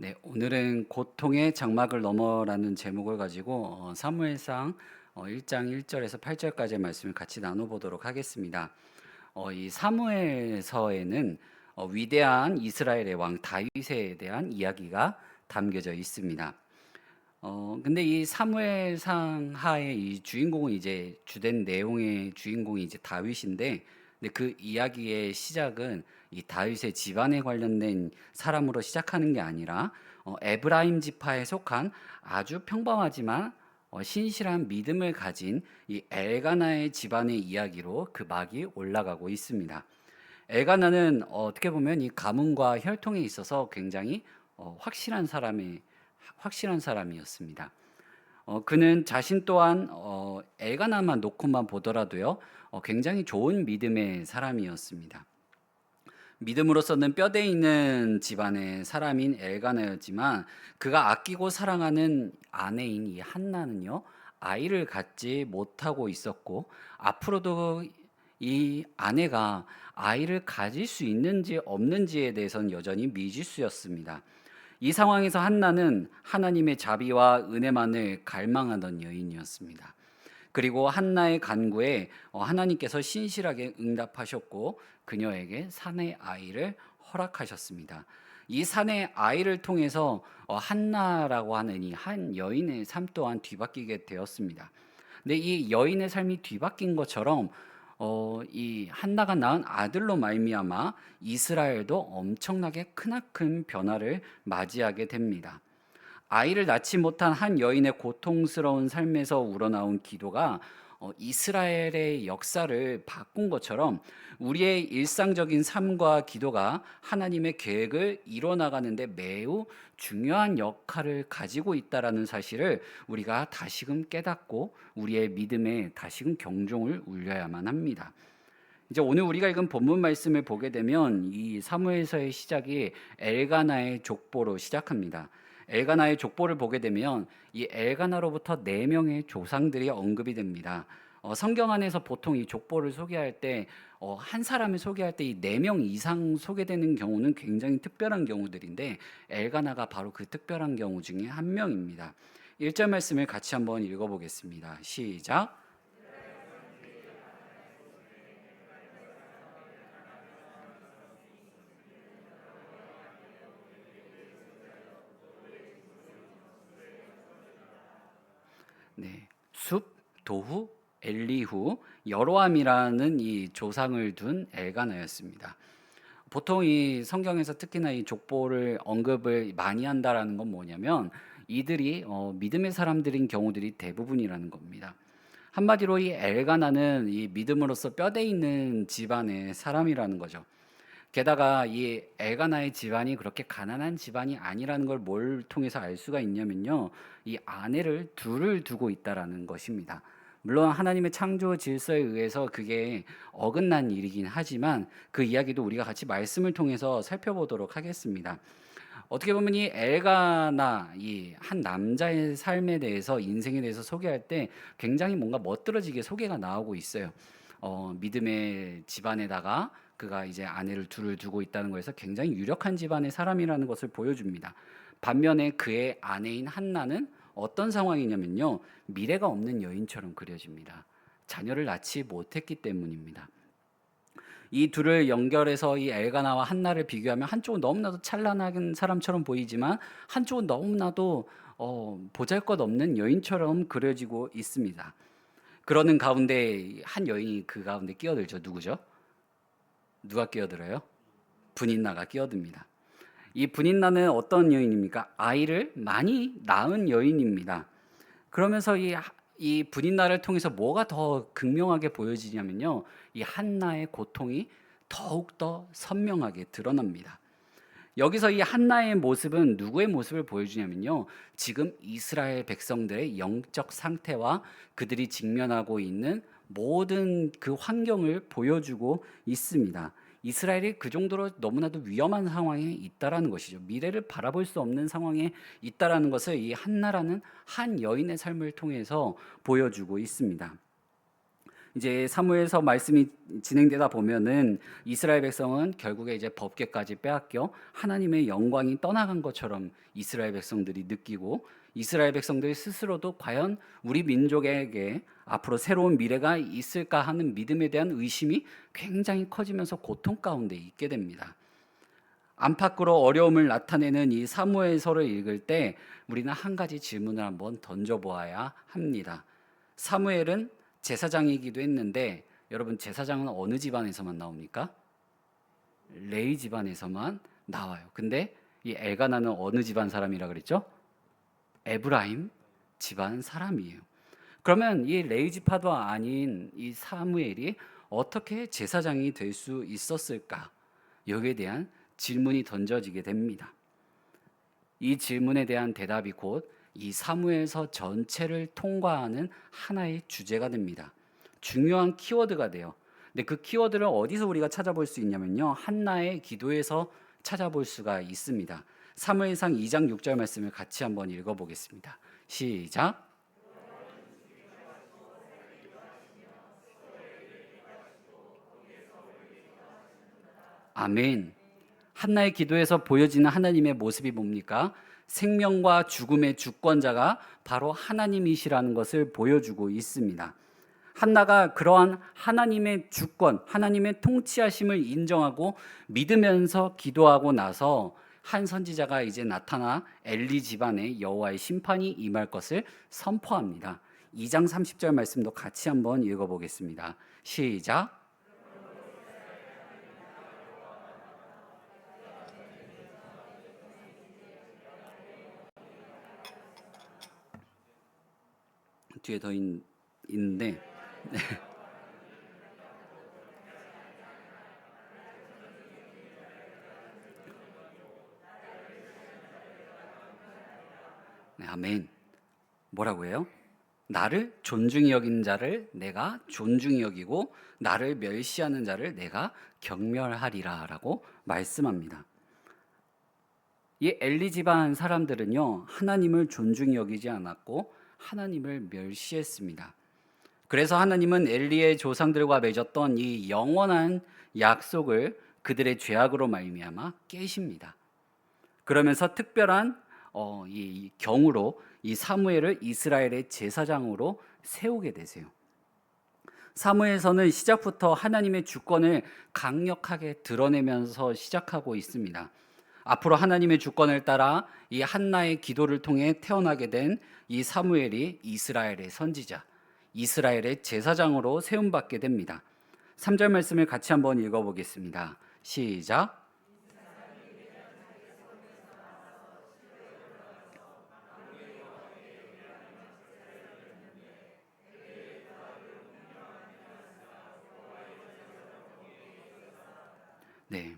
네, 오늘은 고통의 장막을 넘어라는 제목을 가지고 사무엘상 1장 1절에서 8절까지의 말씀을 같이 나눠보도록 하겠습니다. 이 사무엘서에는 위대한 이스라엘의 왕 다윗에 대한 이야기가 담겨져 있습니다. 근데 이 사무엘상 하의 이 주인공은 이제 주된 내용의 주인공이 이제 다윗인데, 근데 그 이야기의 시작은 이 다윗의 집안에 관련된 사람으로 시작하는 게 아니라 에브라임 지파에 속한 아주 평범하지만 신실한 믿음을 가진 이 엘가나의 집안의 이야기로 그 막이 올라가고 있습니다. 엘가나는 어떻게 보면 이 가문과 혈통에 있어서 굉장히 확실한 사람이었습니다. 그는 자신 또한 엘가나만 놓고만 보더라도요, 굉장히 좋은 믿음의 사람이었습니다. 믿음으로서는 뼈대 있는 집안의 사람인 엘가나였지만 그가 아끼고 사랑하는 아내인 이 한나는요, 아이를 갖지 못하고 있었고 앞으로도 이 아내가 아이를 가질 수 있는지 없는지에 대해서는 여전히 미지수였습니다. 이 상황에서 한나는 하나님의 자비와 은혜만을 갈망하던 여인이었습니다. 그리고 한나의 간구에 하나님께서 신실하게 응답하셨고 그녀에게 사내 아이를 허락하셨습니다. 이 사내 아이를 통해서 한나라고 하는 이 한 여인의 삶 또한 뒤바뀌게 되었습니다. 근데 이 여인의 삶이 뒤바뀐 것처럼 이 한나가 낳은 아들로 말미암아 이스라엘도 엄청나게 크나큰 변화를 맞이하게 됩니다. 아이를 낳지 못한 한 여인의 고통스러운 삶에서 우러나온 기도가 이스라엘의 역사를 바꾼 것처럼 우리의 일상적인 삶과 기도가 하나님의 계획을 이뤄나가는데 매우 중요한 역할을 가지고 있다라는 사실을 우리가 다시금 깨닫고 우리의 믿음에 다시금 경종을 울려야만 합니다. 이제 오늘 우리가 읽은 본문 말씀을 보게 되면 이 사무엘서의 시작이 엘가나의 족보로 시작합니다. 엘가나의 족보를 보게 되면 이 엘가나로부터 네 명의 조상들이 언급이 됩니다. 성경 안에서 보통 이 족보를 소개할 때 한 사람을 소개할 때 이 네 명 이상 소개되는 경우는 굉장히 특별한 경우들인데 엘가나가 바로 그 특별한 경우 중에 한 명입니다. 1절 말씀을 같이 한번 읽어보겠습니다. 시작. 네, 숲, 도후, 엘리후, 여로함이라는 이 조상을 둔 엘가나였습니다. 보통 이 성경에서 특히나 이 족보를 언급을 많이 한다라는 건 뭐냐면 이들이 믿음의 사람들인 경우들이 대부분이라는 겁니다. 한마디로 이 엘가나는 이 믿음으로서 뼈대 있는 집안의 사람이라는 거죠. 게다가 이 엘가나의 집안이 그렇게 가난한 집안이 아니라는 걸 뭘 통해서 알 수가 있냐면요, 이 아내를 둘을 두고 있다라는 것입니다. 물론 하나님의 창조 질서에 의해서 그게 어긋난 일이긴 하지만 그 이야기도 우리가 같이 말씀을 통해서 살펴보도록 하겠습니다. 어떻게 보면 이 엘가나, 이 한 남자의 삶에 대해서, 인생에 대해서 소개할 때 굉장히 뭔가 멋들어지게 소개가 나오고 있어요. 믿음의 집안에다가 그가 이제 아내를 둘을 두고 있다는 거에서 굉장히 유력한 집안의 사람이라는 것을 보여줍니다. 반면에 그의 아내인 한나는 어떤 상황이냐면요, 미래가 없는 여인처럼 그려집니다. 자녀를 낳지 못했기 때문입니다. 이 둘을 연결해서 이 엘가나와 한나를 비교하면 한쪽은 너무나도 찬란한 사람처럼 보이지만 한쪽은 너무나도 보잘것없는 여인처럼 그려지고 있습니다. 그러는 가운데 한 여인이 그 가운데 끼어들죠. 누구죠? 누가 끼어들어요? 분인나가 끼어듭니다. 이 분인나는 어떤 여인입니까? 아이를 많이 낳은 여인입니다. 그러면서 이 분인나를 통해서 뭐가 더 극명하게 보여지냐면요, 이 한나의 고통이 더욱더 선명하게 드러납니다. 여기서 이 한나의 모습은 누구의 모습을 보여주냐면요, 지금 이스라엘 백성들의 영적 상태와 그들이 직면하고 있는 모든 그 환경을 보여주고 있습니다. 이스라엘이 그 정도로 너무나도 위험한 상황에 있다라는 것이죠. 미래를 바라볼 수 없는 상황에 있다라는 것을 이 한나라는 한 여인의 삶을 통해서 보여주고 있습니다. 이제 사무엘서 말씀이 진행되다 보면은 이스라엘 백성은 결국에 이제 법궤까지 빼앗겨 하나님의 영광이 떠나간 것처럼 이스라엘 백성들이 느끼고, 이스라엘 백성들이 스스로도 과연 우리 민족에게 앞으로 새로운 미래가 있을까 하는 믿음에 대한 의심이 굉장히 커지면서 고통 가운데 있게 됩니다. 안팎으로 어려움을 나타내는 이 사무엘서를 읽을 때 우리는 한 가지 질문을 한번 던져보아야 합니다. 사무엘은 제사장이기도 했는데, 여러분 제사장은 어느 집안에서만 나옵니까? 레위 집안에서만 나와요. 근데 이 엘가나는 어느 집안 사람이라 그랬죠? 에브라임 집안 사람이에요. 그러면 이 레위 지파도 아닌 이 사무엘이 어떻게 제사장이 될 수 있었을까? 여기에 대한 질문이 던져지게 됩니다. 이 질문에 대한 대답이 곧 이 사무엘서 전체를 통과하는 하나의 주제가 됩니다. 중요한 키워드가 돼요. 근데 그 키워드를 어디서 우리가 찾아볼 수 있냐면요, 한나의 기도에서 찾아볼 수가 있습니다. 사무엘상 2장 6절 말씀을 같이 한번 읽어보겠습니다. 시작. 아멘. 한나의 기도에서 보여지는 하나님의 모습이 뭡니까? 생명과 죽음의 주권자가 바로 하나님이시라는 것을 보여주고 있습니다. 한나가 그러한 하나님의 주권, 하나님의 통치하심을 인정하고 믿으면서 기도하고 나서 한 선지자가 이제 나타나 엘리 집안에 여호와의 심판이 임할 것을 선포합니다. 2장 30절 말씀도 같이 한번 읽어보겠습니다. 시작. 뒤에 더 있는데, 네, 아멘. 뭐라고 해요? 나를 존중히 여기는 자를 내가 존중히 여기고 나를 멸시하는 자를 내가 경멸하리라 라고 말씀합니다. 이 엘리 집안 사람들은요, 하나님을 존중히 여기지 않았고 하나님을 멸시했습니다. 그래서 하나님은 엘리의 조상들과 맺었던 이 영원한 약속을 그들의 죄악으로 말미암아 깨십니다. 그러면서 특별한 이 경우로 이 사무엘을 이스라엘의 제사장으로 세우게 되세요. 사무엘서는 시작부터 하나님의 주권을 강력하게 드러내면서 시작하고 있습니다. 앞으로 하나님의 주권을 따라 이 한나의 기도를 통해 태어나게 된 이 사무엘이 이스라엘의 선지자, 이스라엘의 제사장으로 세움받게 됩니다. 3절 말씀을 같이 한번 읽어보겠습니다. 시작. 네,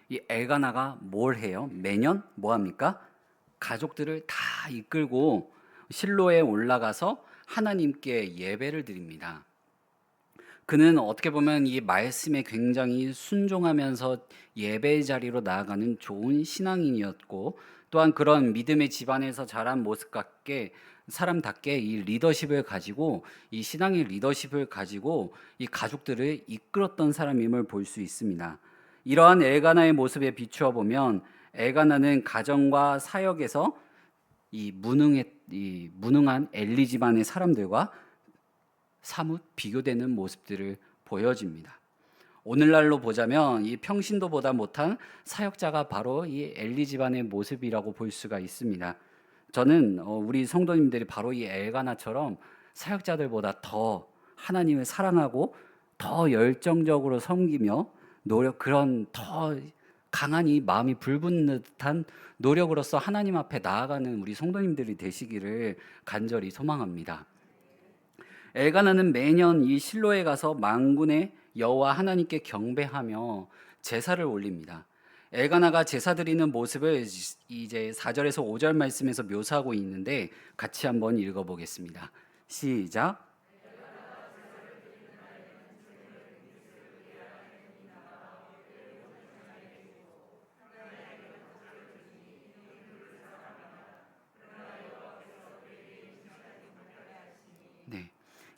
이 엘가나가 뭘 해요? 매년 뭐 합니까? 가족들을 다 이끌고 실로에 올라가서 하나님께 예배를 드립니다. 그는 어떻게 보면 이 말씀에 굉장히 순종하면서 예배 자리로 나아가는 좋은 신앙인이었고, 또한 그런 믿음의 집안에서 자란 모습답게 사람답게 이 리더십을 가지고, 이 신앙의 리더십을 가지고 이 가족들을 이끌었던 사람임을 볼 수 있습니다. 이러한 엘가나의 모습에 비추어 보면 엘가나는 가정과 사역에서 이 무능한 엘리 집안의 사람들과 사뭇 비교되는 모습들을 보여집니다. 오늘날로 보자면 이 평신도보다 못한 사역자가 바로 이 엘리 집안의 모습이라고 볼 수가 있습니다. 저는 우리 성도님들이 바로 이 엘가나처럼 사역자들보다 더 하나님을 사랑하고 더 열정적으로 섬기며 그런 더 강한 이 마음이 불붙는 듯한 노력으로서 하나님 앞에 나아가는 우리 성도님들이 되시기를 간절히 소망합니다. 엘가나는 매년 이 실로에 가서 만군의 여호와 하나님께 경배하며 제사를 올립니다. 엘가나가 제사 드리는 모습을 이제 4절에서 5절 말씀에서 묘사하고 있는데 같이 한번 읽어보겠습니다. 시작. 네,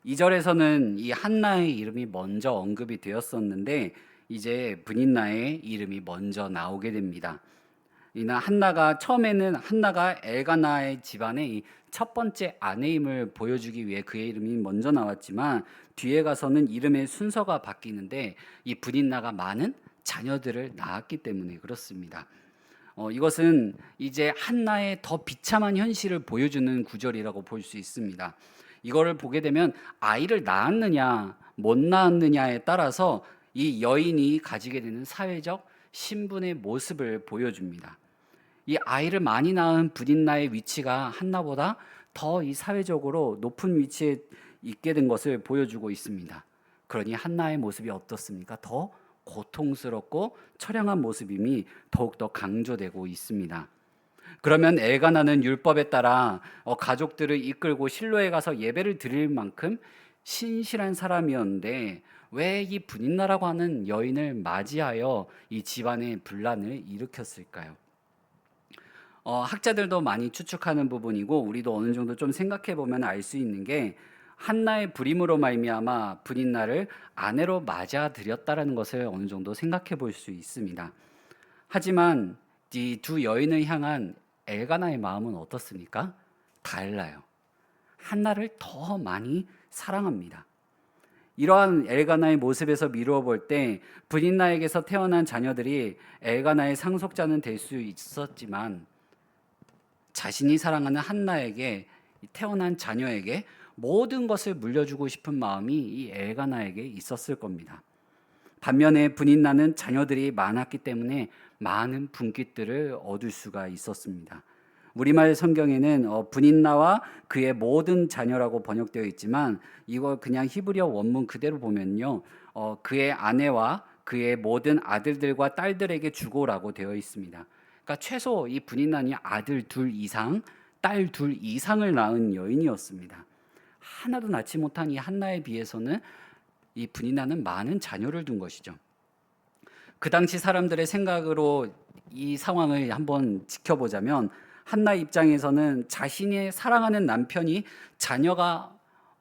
2절에서는 이 한나의 이름이 먼저 언급이 되었었는데 이제 브닛나의 이름이 먼저 나오게 됩니다. 이나 한나가 처음에는 한나가 엘가나의 집안의 이 첫 번째 아내임을 보여주기 위해 그의 이름이 먼저 나왔지만 뒤에 가서는 이름의 순서가 바뀌는데 이 브닛나가 많은 자녀들을 낳았기 때문에 그렇습니다. 이것은 이제 한나의 더 비참한 현실을 보여주는 구절이라고 볼 수 있습니다. 이거를 보게 되면 아이를 낳았느냐 못 낳았느냐에 따라서 이 여인이 가지게 되는 사회적 신분의 모습을 보여줍니다. 이 아이를 많이 낳은 브닛나의 위치가 한나보다 더 이 사회적으로 높은 위치에 있게 된 것을 보여주고 있습니다. 그러니 한나의 모습이 어떻습니까? 더 고통스럽고 처량한 모습임이 더욱더 강조되고 있습니다. 그러면 엘가나는 율법에 따라 가족들을 이끌고 실로에 가서 예배를 드릴 만큼 신실한 사람이었는데 왜 이 브닛나라고 하는 여인을 맞이하여 이 집안의 분란을 일으켰을까요? 학자들도 많이 추측하는 부분이고 우리도 어느 정도 좀 생각해 보면 알 수 있는 게 한나의 불임으로 말미암아 브닛나를 아내로 맞아들였다라는 것을 어느 정도 생각해 볼 수 있습니다. 하지만 이 두 여인을 향한 엘가나의 마음은 어떻습니까? 달라요. 한나를 더 많이 사랑합니다. 이러한 엘가나의 모습에서 미루어 볼 때 브닛나에게서 태어난 자녀들이 엘가나의 상속자는 될 수 있었지만 자신이 사랑하는 한나에게 태어난 자녀에게 모든 것을 물려주고 싶은 마음이 이 엘가나에게 있었을 겁니다. 반면에 브닛나는 자녀들이 많았기 때문에 많은 분깃들을 얻을 수가 있었습니다. 우리말 성경에는 브닛나와 그의 모든 자녀라고 번역되어 있지만 이거 그냥 히브리어 원문 그대로 보면요, 그의 아내와 그의 모든 아들들과 딸들에게 주고라고 되어 있습니다. 그러니까 최소 이 브닛나는 아들 둘 이상, 딸 둘 이상을 낳은 여인이었습니다. 하나도 낳지 못한 이 한나에 비해서는 이 브닛나는 많은 자녀를 둔 것이죠. 그 당시 사람들의 생각으로 이 상황을 한번 지켜보자면 한나 입장에서는 자신의 사랑하는 남편이 자녀가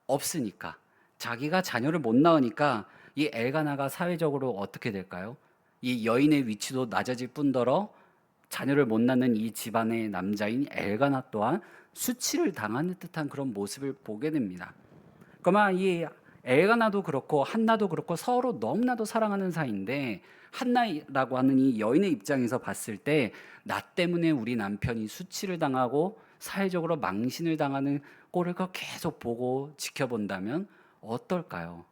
없으니까, 자기가 자녀를 못 낳으니까 이 엘가나가 사회적으로 어떻게 될까요? 이 여인의 위치도 낮아질 뿐더러 자녀를 못 낳는 이 집안의 남자인 엘가나 또한 수치를 당하는 듯한 그런 모습을 보게 됩니다. 그러면 이 엘가나도 그렇고 한나도 그렇고 서로 너무나도 사랑하는 사이인데 한나라고 하는 이 여인의 입장에서 봤을 때 나 때문에 우리 남편이 수치를 당하고 사회적으로 망신을 당하는 꼴을 계속 보고 지켜본다면 어떨까요?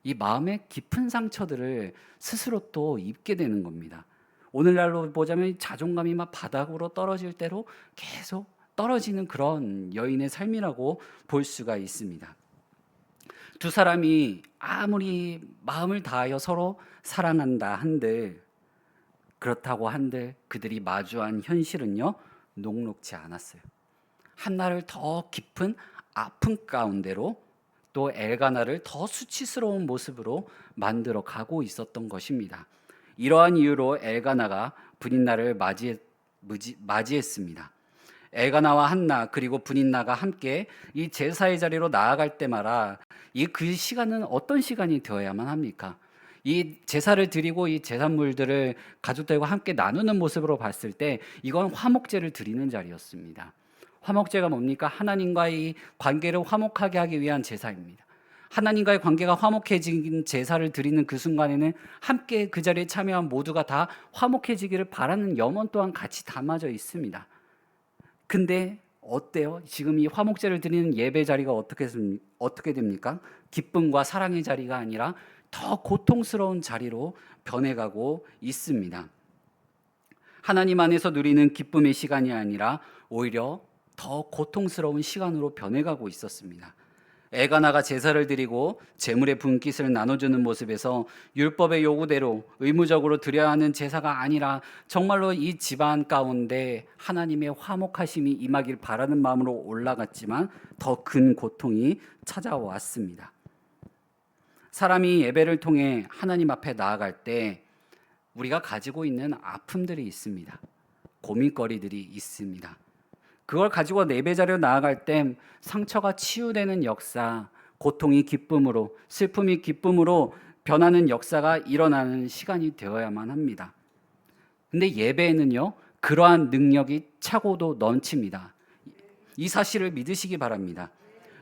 이 마음의 깊은 상처들을 스스로 또 입게 되는 겁니다. 오늘날로 보자면 자존감이 막 바닥으로 떨어질 대로 계속 떨어지는 그런 여인의 삶이라고 볼 수가 있습니다. 두 사람이 아무리 마음을 다하여 서로 사랑한다 한들, 그렇다고 한들 그들이 마주한 현실은요, 녹록지 않았어요. 한나를 더 깊은 아픔 가운데로, 또 엘가나를 더 수치스러운 모습으로 만들어 가고 있었던 것입니다. 이러한 이유로 엘가나가 브닛나를 맞이했습니다. 엘가나와 한나 그리고 브닛나가 함께 이 제사의 자리로 나아갈 때마다 이 그 시간은 어떤 시간이 되어야만 합니까? 이 제사를 드리고 이 제산물들을 가족들과 함께 나누는 모습으로 봤을 때 이건 화목제를 드리는 자리였습니다. 화목제가 뭡니까? 하나님과의 관계를 화목하게 하기 위한 제사입니다. 하나님과의 관계가 화목해진 제사를 드리는 그 순간에는 함께 그 자리에 참여한 모두가 다 화목해지기를 바라는 염원 또한 같이 담아져 있습니다. 근데 어때요? 지금 이 화목제를 드리는 예배 자리가 어떻게 됩니까? 기쁨과 사랑의 자리가 아니라 더 고통스러운 자리로 변해가고 있습니다. 하나님 안에서 누리는 기쁨의 시간이 아니라 오히려 더 고통스러운 시간으로 변해가고 있었습니다. 엘가나가 제사를 드리고 제물의 분깃을 나눠주는 모습에서 율법의 요구대로 의무적으로 드려야 하는 제사가 아니라 정말로 이 집안 가운데 하나님의 화목하심이 임하길 바라는 마음으로 올라갔지만 더 큰 고통이 찾아왔습니다. 사람이 예배를 통해 하나님 앞에 나아갈 때 우리가 가지고 있는 아픔들이 있습니다. 고민거리들이 있습니다. 그걸 가지고 예배 자리로 나아갈 때 상처가 치유되는 역사, 고통이 기쁨으로, 슬픔이 기쁨으로 변하는 역사가 일어나는 시간이 되어야만 합니다. 근데 예배에는요, 그러한 능력이 차고도 넘칩니다. 이 사실을 믿으시기 바랍니다.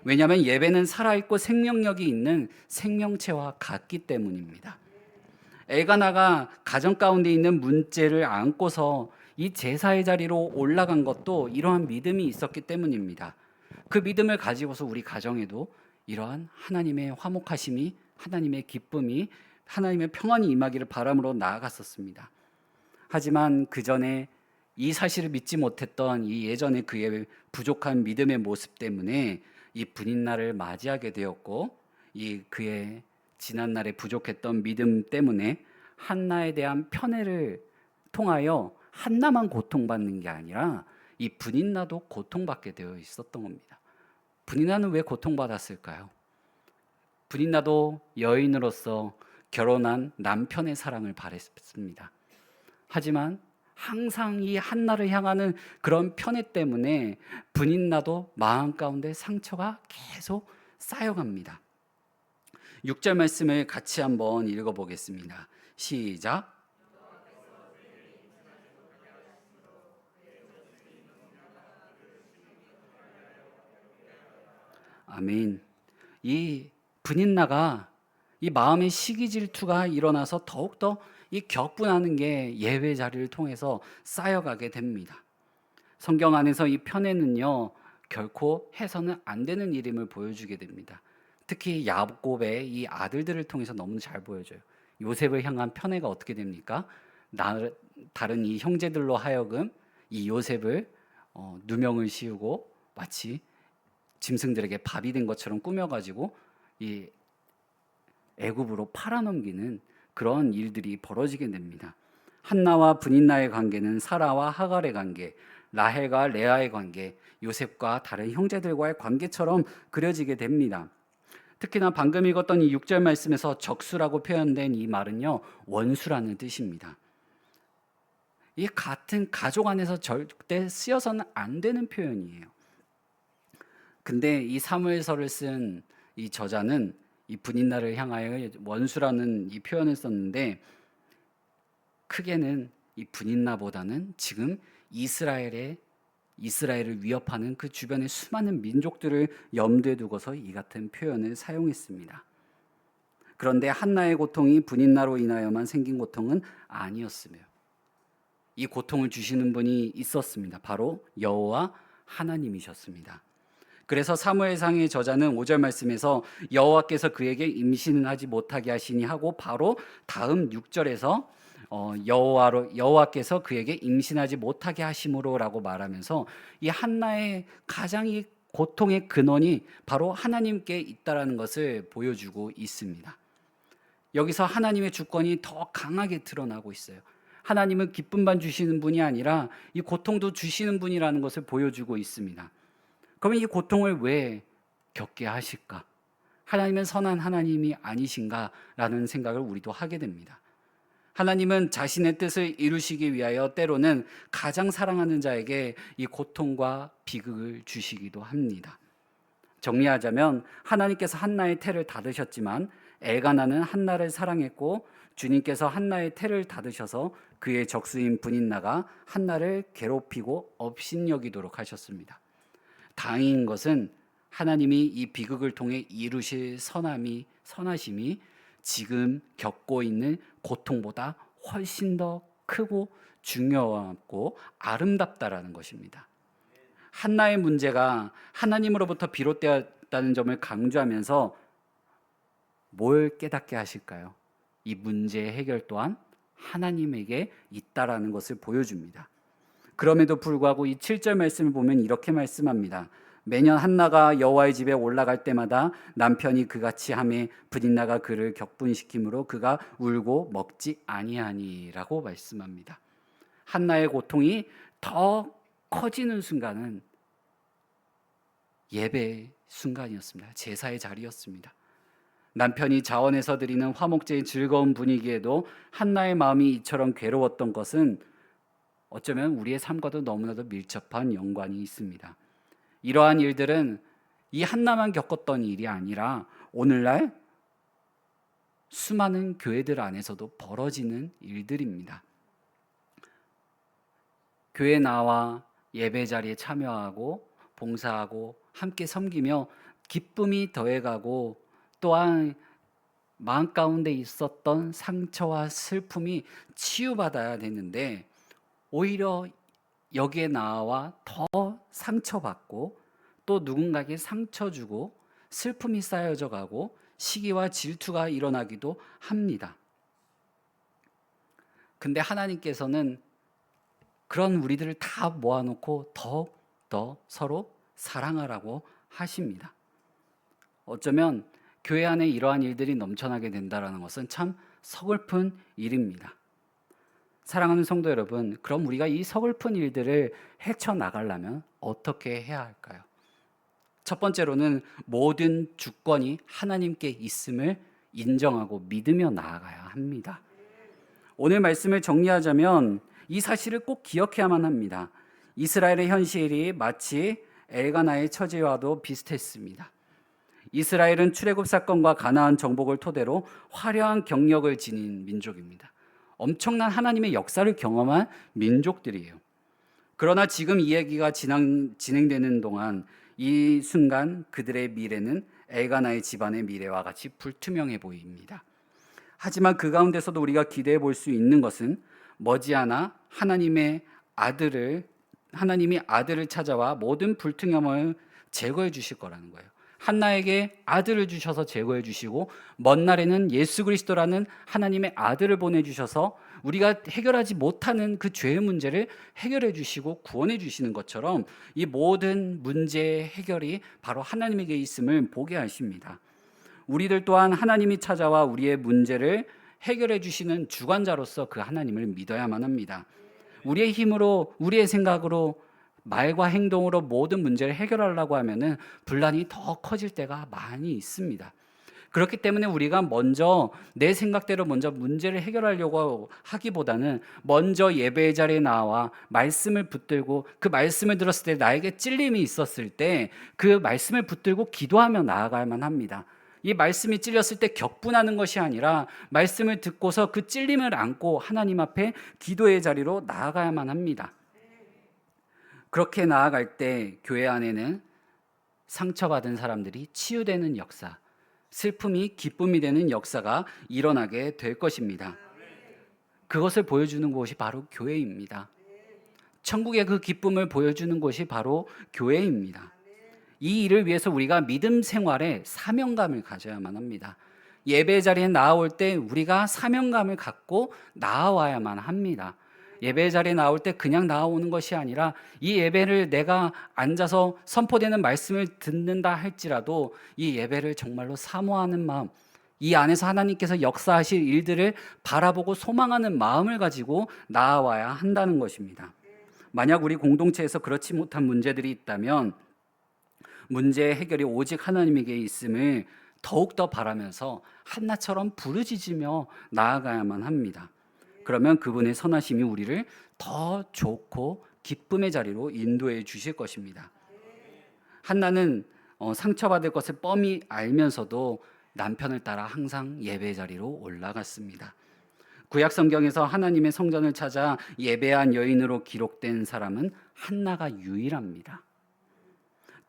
왜냐하면 예배는 살아있고 생명력이 있는 생명체와 같기 때문입니다. 엘가나가 가정 가운데 있는 문제를 안고서 이 제사의 자리로 올라간 것도 이러한 믿음이 있었기 때문입니다. 그 믿음을 가지고서 우리 가정에도 이러한 하나님의 화목하심이, 하나님의 기쁨이, 하나님의 평안이 임하기를 바람으로 나아갔었습니다. 하지만 그 전에 이 사실을 믿지 못했던 이 예전에 그의 부족한 믿음의 모습 때문에 이 분인날을 맞이하게 되었고, 이 그의 지난날에 부족했던 믿음 때문에 한나에 대한 편애를 통하여 한나만 고통받는 게 아니라 이 분인나도 고통받게 되어 있었던 겁니다. 분인나는 왜 고통받았을까요? 분인나도 여인으로서 결혼한 남편의 사랑을 바랬습니다. 하지만 항상 이 한나를 향하는 그런 편애 때문에 분인나도 마음 가운데 상처가 계속 쌓여갑니다. 6절 말씀을 같이 한번 읽어보겠습니다. 시작. 아멘. 이 분인나가 이 마음의 시기 질투가 일어나서 더욱더 이 격분하는 게 예배 자리를 통해서 쌓여가게 됩니다. 성경 안에서 이 편애는요, 결코 해서는 안 되는 일임을 보여주게 됩니다. 특히 야곱의 이 아들들을 통해서 너무 잘 보여줘요. 요셉을 향한 편애가 어떻게 됩니까? 다른 이 형제들로 하여금 이 요셉을 누명을 씌우고 마치 짐승들에게 밥이 된 것처럼 꾸며가지고 이 애굽으로 팔아넘기는 그런 일들이 벌어지게 됩니다. 한나와 브닌나의 관계는 사라와 하갈의 관계, 라헬과 레아의 관계, 요셉과 다른 형제들과의 관계처럼 그려지게 됩니다. 특히나 방금 읽었던 이 6절 말씀에서 적수라고 표현된 이 말은요, 원수라는 뜻입니다. 이 같은 가족 안에서 절대 쓰여서는 안 되는 표현이에요. 근데 이 사무엘서를 쓴 이 저자는 이 분인나를 향하여 원수라는 이 표현을 썼는데, 크게는 이 분인나보다는 지금 이스라엘을 위협하는 그 주변의 수많은 민족들을 염두에 두고서 이 같은 표현을 사용했습니다. 그런데 한나의 고통이 분인나로 인하여만 생긴 고통은 아니었으며, 이 고통을 주시는 분이 있었습니다. 바로 여호와 하나님이셨습니다. 그래서 사무엘상의 저자는 5절 말씀에서 여호와께서 그에게 임신은 하지 못하게 하시니 하고, 바로 다음 6절에서 여호와께서 그에게 임신하지 못하게 하심으로라고 말하면서 이 한나의 가장 이 고통의 근원이 바로 하나님께 있다라는 것을 보여주고 있습니다. 여기서 하나님의 주권이 더 강하게 드러나고 있어요. 하나님은 기쁨만 주시는 분이 아니라 이 고통도 주시는 분이라는 것을 보여주고 있습니다. 그러면 이 고통을 왜 겪게 하실까? 하나님은 선한 하나님이 아니신가라는 생각을 우리도 하게 됩니다. 하나님은 자신의 뜻을 이루시기 위하여 때로는 가장 사랑하는 자에게 이 고통과 비극을 주시기도 합니다. 정리하자면 하나님께서 한나의 태를 닫으셨지만 엘가나는 한나를 사랑했고, 주님께서 한나의 태를 닫으셔서 그의 적수인 분인나가 한나를 괴롭히고 업신여기도록 하셨습니다. 다행인 것은 하나님이 이 비극을 통해 이루실 선하심이 지금 겪고 있는 고통보다 훨씬 더 크고 중요하고 아름답다라는 것입니다. 한나의 문제가 하나님으로부터 비롯되었다는 점을 강조하면서 뭘 깨닫게 하실까요? 이 문제의 해결 또한 하나님에게 있다라는 것을 보여줍니다. 그럼에도 불구하고 이 7절 말씀을 보면 이렇게 말씀합니다. 매년 한나가 여호와의 집에 올라갈 때마다 남편이 그같이 하매 브딘나가 그를 격분시키므로 그가 울고 먹지 아니하니라고 말씀합니다. 한나의 고통이 더 커지는 순간은 예배의 순간이었습니다. 제사의 자리였습니다. 남편이 자원해서 드리는 화목제의 즐거운 분위기에도 한나의 마음이 이처럼 괴로웠던 것은 어쩌면 우리의 삶과도 너무나도 밀접한 연관이 있습니다. 이러한 일들은 이 한나만 겪었던 일이 아니라 오늘날 수많은 교회들 안에서도 벌어지는 일들입니다. 교회 나와 예배 자리에 참여하고 봉사하고 함께 섬기며 기쁨이 더해가고 또한 마음 가운데 있었던 상처와 슬픔이 치유받아야 되는데 오히려 여기에 나와 더 상처받고 또 누군가에게 상처 주고 슬픔이 쌓여져 가고 시기와 질투가 일어나기도 합니다. 근데 하나님께서는 그런 우리들을 다 모아놓고 더욱더 서로 사랑하라고 하십니다. 어쩌면 교회 안에 이러한 일들이 넘쳐나게 된다는 것은 참 서글픈 일입니다. 사랑하는 성도 여러분, 그럼 우리가 이 서글픈 일들을 헤쳐나가려면 어떻게 해야 할까요? 첫 번째로는 모든 주권이 하나님께 있음을 인정하고 믿으며 나아가야 합니다. 오늘 말씀을 정리하자면 이 사실을 꼭 기억해야만 합니다. 이스라엘의 현실이 마치 엘가나의 처지와도 비슷했습니다. 이스라엘은 출애굽 사건과 가나안 정복을 토대로 화려한 경력을 지닌 민족입니다. 엄청난 하나님의 역사를 경험한 민족들이에요. 그러나 지금 이 얘기가 진행되는 동안 이 순간 그들의 미래는 엘가나의 집안의 미래와 같이 불투명해 보입니다. 하지만 그 가운데서도 우리가 기대해 볼 수 있는 것은 머지않아 하나님이 아들을 찾아와 모든 불투명함을 제거해 주실 거라는 거예요. 한나에게 아들을 주셔서 제거해 주시고 먼 날에는 예수 그리스도라는 하나님의 아들을 보내주셔서 우리가 해결하지 못하는 그 죄의 문제를 해결해 주시고 구원해 주시는 것처럼 이 모든 문제의 해결이 바로 하나님에게 있음을 보게 하십니다. 우리들 또한 하나님이 찾아와 우리의 문제를 해결해 주시는 주관자로서 그 하나님을 믿어야만 합니다. 우리의 힘으로, 우리의 생각으로, 말과 행동으로 모든 문제를 해결하려고 하면은 분란이 더 커질 때가 많이 있습니다. 그렇기 때문에 우리가 먼저 내 생각대로 먼저 문제를 해결하려고 하기보다는 먼저 예배의 자리에 나와 말씀을 붙들고 그 말씀을 들었을 때 나에게 찔림이 있었을 때 그 말씀을 붙들고 기도하며 나아가야만 합니다. 이 말씀이 찔렸을 때 격분하는 것이 아니라 말씀을 듣고서 그 찔림을 안고 하나님 앞에 기도의 자리로 나아가야만 합니다. 그렇게 나아갈 때 교회 안에는 상처받은 사람들이 치유되는 역사, 슬픔이 기쁨이 되는 역사가 일어나게 될 것입니다. 그것을 보여주는 곳이 바로 교회입니다. 천국의 그 기쁨을 보여주는 곳이 바로 교회입니다. 이 일을 위해서 우리가 믿음 생활에 사명감을 가져야만 합니다. 예배 자리에 나올 때 우리가 사명감을 갖고 나와야만 합니다. 예배 자리에 나올 때 그냥 나오는 것이 아니라 이 예배를 내가 앉아서 선포되는 말씀을 듣는다 할지라도 이 예배를 정말로 사모하는 마음, 이 안에서 하나님께서 역사하실 일들을 바라보고 소망하는 마음을 가지고 나아와야 한다는 것입니다. 만약 우리 공동체에서 그렇지 못한 문제들이 있다면 문제의 해결이 오직 하나님에게 있음을 더욱더 바라면서 한나처럼 부르짖으며 나아가야만 합니다. 그러면 그분의 선하심이 우리를 더 좋고 기쁨의 자리로 인도해 주실 것입니다. 한나는 상처받을 것을 뻔히 알면서도 남편을 따라 항상 예배 자리로 올라갔습니다. 구약 성경에서 하나님의 성전을 찾아 예배한 여인으로 기록된 사람은 한나가 유일합니다.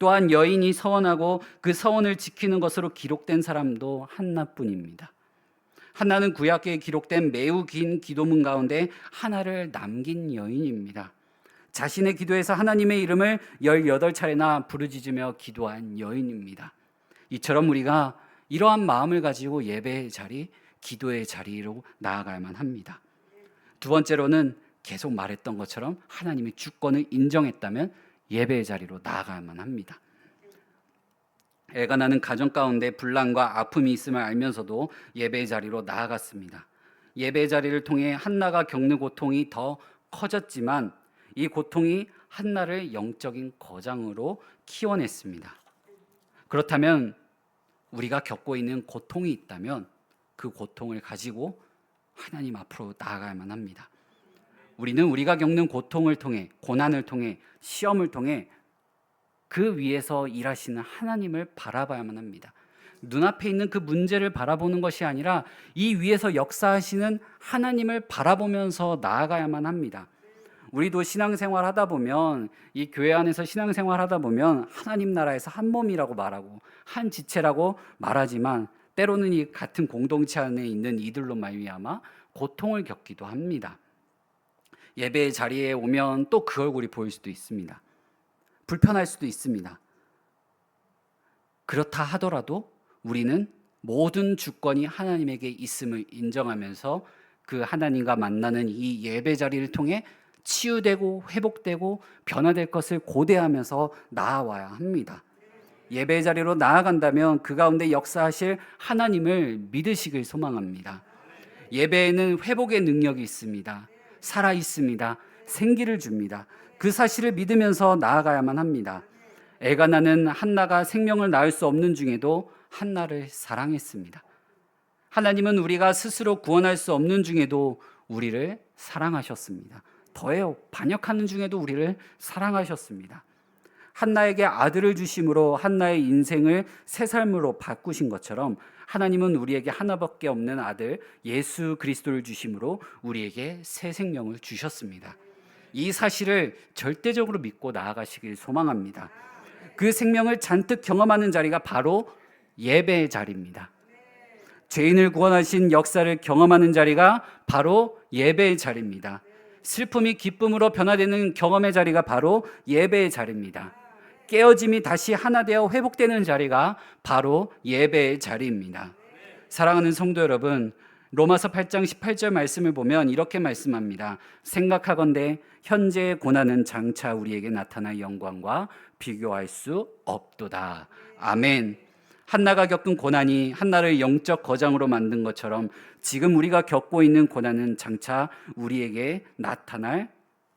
또한 여인이 서원하고 그 서원을 지키는 것으로 기록된 사람도 한나뿐입니다. 한나는 구약에 기록된 매우 긴 기도문 가운데 하나를 남긴 여인입니다. 자신의 기도에서 하나님의 이름을 18차례나 부르짖으며 기도한 여인입니다. 이처럼 우리가 이러한 마음을 가지고 예배의 자리, 기도의 자리로 나아가야만 합니다. 두 번째로는 계속 말했던 것처럼 하나님의 주권을 인정했다면 예배의 자리로 나아가야만 합니다. 엘가나는 가정 가운데 분란과 아픔이 있음을 알면서도 예배의 자리로 나아갔습니다. 예배의 자리를 통해 한나가 겪는 고통이 더 커졌지만 이 고통이 한나를 영적인 거장으로 키워냈습니다. 그렇다면 우리가 겪고 있는 고통이 있다면 그 고통을 가지고 하나님 앞으로 나아가야만 합니다. 우리는 우리가 겪는 고통을 통해, 고난을 통해, 시험을 통해 그 위에서 일하시는 하나님을 바라봐야만 합니다. 눈앞에 있는 그 문제를 바라보는 것이 아니라 이 위에서 역사하시는 하나님을 바라보면서 나아가야만 합니다. 우리도 신앙생활 하다 보면, 이 교회 안에서 신앙생활 하다 보면 하나님 나라에서 한 몸이라고 말하고 한 지체라고 말하지만 때로는 이 같은 공동체 안에 있는 이들로 말미암아 고통을 겪기도 합니다. 예배의 자리에 오면 또 그 얼굴이 보일 수도 있습니다. 불편할 수도 있습니다. 그렇다 하더라도 우리는 모든 주권이 하나님에게 있음을 인정하면서 그 하나님과 만나는 이 예배 자리를 통해 치유되고 회복되고 변화될 것을 고대하면서 나아와야 합니다. 예배 자리로 나아간다면 그 가운데 역사하실 하나님을 믿으시길 소망합니다. 예배에는 회복의 능력이 있습니다. 살아 있습니다. 생기를 줍니다. 그 사실을 믿으면서 나아가야만 합니다. 엘가나는 한나가 생명을 낳을 수 없는 중에도 한나를 사랑했습니다. 하나님은 우리가 스스로 구원할 수 없는 중에도 우리를 사랑하셨습니다. 더해요, 반역하는 중에도 우리를 사랑하셨습니다. 한나에게 아들을 주심으로 한나의 인생을 새 삶으로 바꾸신 것처럼 하나님은 우리에게 하나밖에 없는 아들 예수 그리스도를 주심으로 우리에게 새 생명을 주셨습니다. 이 사실을 절대적으로 믿고 나아가시길 소망합니다. 그 생명을 잔뜩 경험하는 자리가 바로 예배의 자리입니다. 죄인을 구원하신 역사를 경험하는 자리가 바로 예배의 자리입니다. 슬픔이 기쁨으로 변화되는 경험의 자리가 바로 예배의 자리입니다. 깨어짐이 다시 하나 되어 회복되는 자리가 바로 예배의 자리입니다. 사랑하는 성도 여러분, 로마서 8장 18절 말씀을 보면 이렇게 말씀합니다. 생각하건대 현재의 고난은 장차 우리에게 나타날 영광과 비교할 수 없도다. 아멘. 한나가 겪은 고난이 한나를 영적 거장으로 만든 것처럼 지금 우리가 겪고 있는 고난은 장차 우리에게 나타날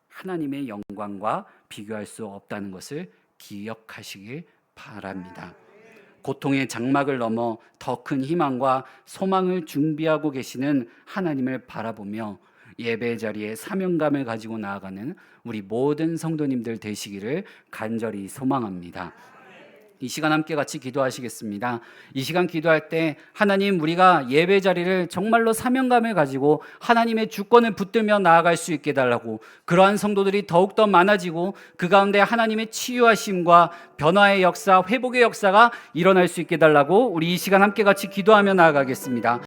하나님의 영광과 비교할 수 없다는 것을 기억하시길 바랍니다. 고통의 장막을 넘어 더 큰 희망과 소망을 준비하고 계시는 하나님을 바라보며 예배 자리에 사명감을 가지고 나아가는 우리 모든 성도님들 되시기를 간절히 소망합니다. 이 시간 함께 같이 기도하시겠습니다. 이 시간 기도할 때 하나님, 우리가 예배 자리를 정말로 사명감을 가지고 하나님의 주권을 붙들며 나아갈 수 있게 해달라고, 그러한 성도들이 더욱더 많아지고 그 가운데 하나님의 치유하심과 변화의 역사, 회복의 역사가 일어날 수 있게 해달라고 우리 이 시간 함께 같이 기도하며 나아가겠습니다.